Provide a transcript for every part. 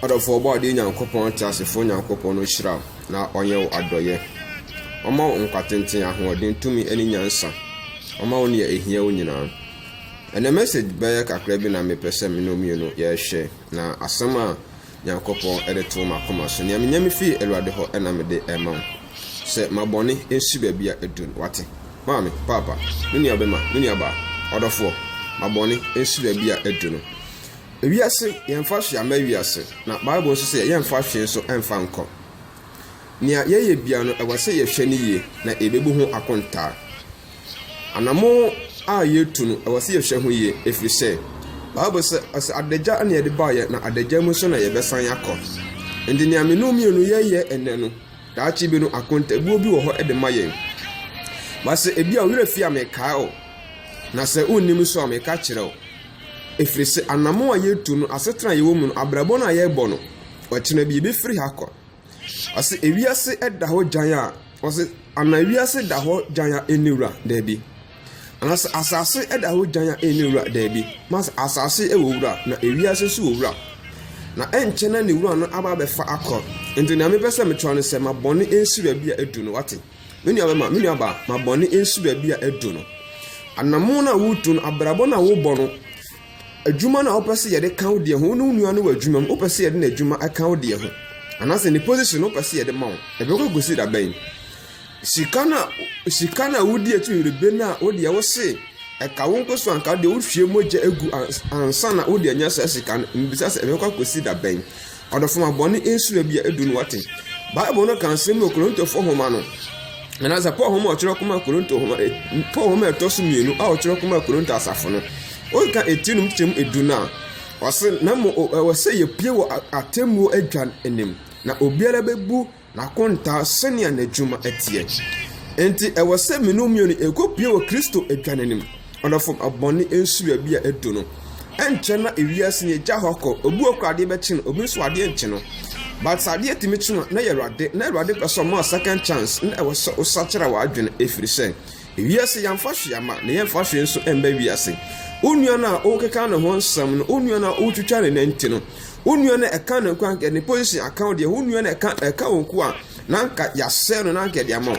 Adofo body Nyankopon tasefo Nyankopon no hyira na onye adoye. Oma nkwatenten ahoden tumi ani nyansa. Oma woni ya ehia wonyina. Ene message be kakra bi na mepese me no mienu ye hye na asema Nyankopon edeto makoma so ne amenya me fi Eluade ho ena me de ema. Se mabone ensu ba bia edun wate. Mami papa, nuni abema, nuni aba. Adofo mabone ensu ba bia edun. Ewiase yemfa hwe amawiase na Bible so say yemfa hwe so emfa nko. Nia ye bia no ewase ye hwe ne ye na ebebu ho akonta. Anamo a yetu no ewase ye hwe ho ye efise. Bible say as adagya na ye de baye na adagya mu so na ye besan yakọ. Ndi nia menu mienu ye ene no daachi bi no akonta ebu obi wo ho ede maye. Base ebi a wira fi ameka o. Na se onnim so ameka kire o. Efrese anamo ayetu no asetra yewo mu no abrabo na yebo no wakina bi be free hakọ ase ewiase eda ho jan a ose anawiase da ho jan a eniwura da bi anase asase eda ho jan a eniwura da bi mas asase ewura na ewiase so wura na enche na ne wura no aba be fa akọ enti na me pese me twa no se mabone ensu ba bia edu no wate meni aba mabone ensu ba bia edu no anamo na wutu no abrabo na wo bọ no adwuma na opese ye de kan de ho no nua no adwuma m opese ye de na adwuma akan de ho anase ni position opese ye de ma wo e be ko gosi da ben sikana wudi etu rebe na wodi ye wo se e ka wo nkoso anka de wo hwie moja egu ansa na wodi anya sa sikana mbisa se e be ko gosi da ben odofo ma boni ensu bia edu no wate Bible no kan se mo Korinto fo homa no na za Paul homa ochiro kuma Korinto homa Paul homa etosu mienu a ochiro kuma Korinto asafo no Oika etinum chem eduna wase na mo wase ye pie wo atemu adwan enim na obiara bebu na konta senia na dwuma etie enti wase menumio ni ekopie wo Kristo adwan enim onofom abone ensu bia edu no enche na ewiase ne gya hokọ obu okrade be chi no obi so ade enche no but sade etimi chi no na Yerade person more second chance na wase osachira wa adwen efiri se ewiase yamfa hwiama na yamfa hwe nso emba wiase Unua na okeka na ho nsam no unua na otwitwa ne nenti no unua na eka na kwanke ne position account de unua na eka wonku a nanka yase no nanka de ama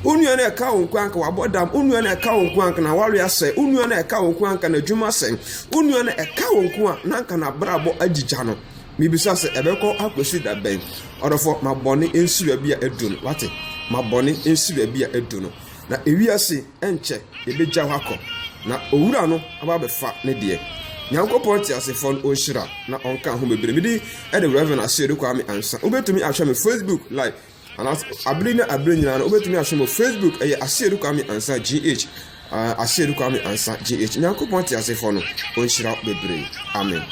unua na eka wonku anka wabodam unua na eka wonku anka na ware ase unua na eka wonku anka na dwuma sen unua na eka wonku a nanka na brabo agija no mibisa se ebekọ akosi da ben odofo mabone ensu bia edun wate mabone ensu bia edun no na ewiase enche ebegya wakọ na owura no aba befa ne de Nyankopon ti asefo no onhyira na onka ho bebre midi e de Reverend Asiedu Kwame Ansa obetumi ahwe me Facebook live ana abri nyina na obetumi ahwe me Facebook eye Asiedu Kwame Ansa GH Asiedu Kwame Ansa GH Nyankopon ti asefo no onhyira bebre amen.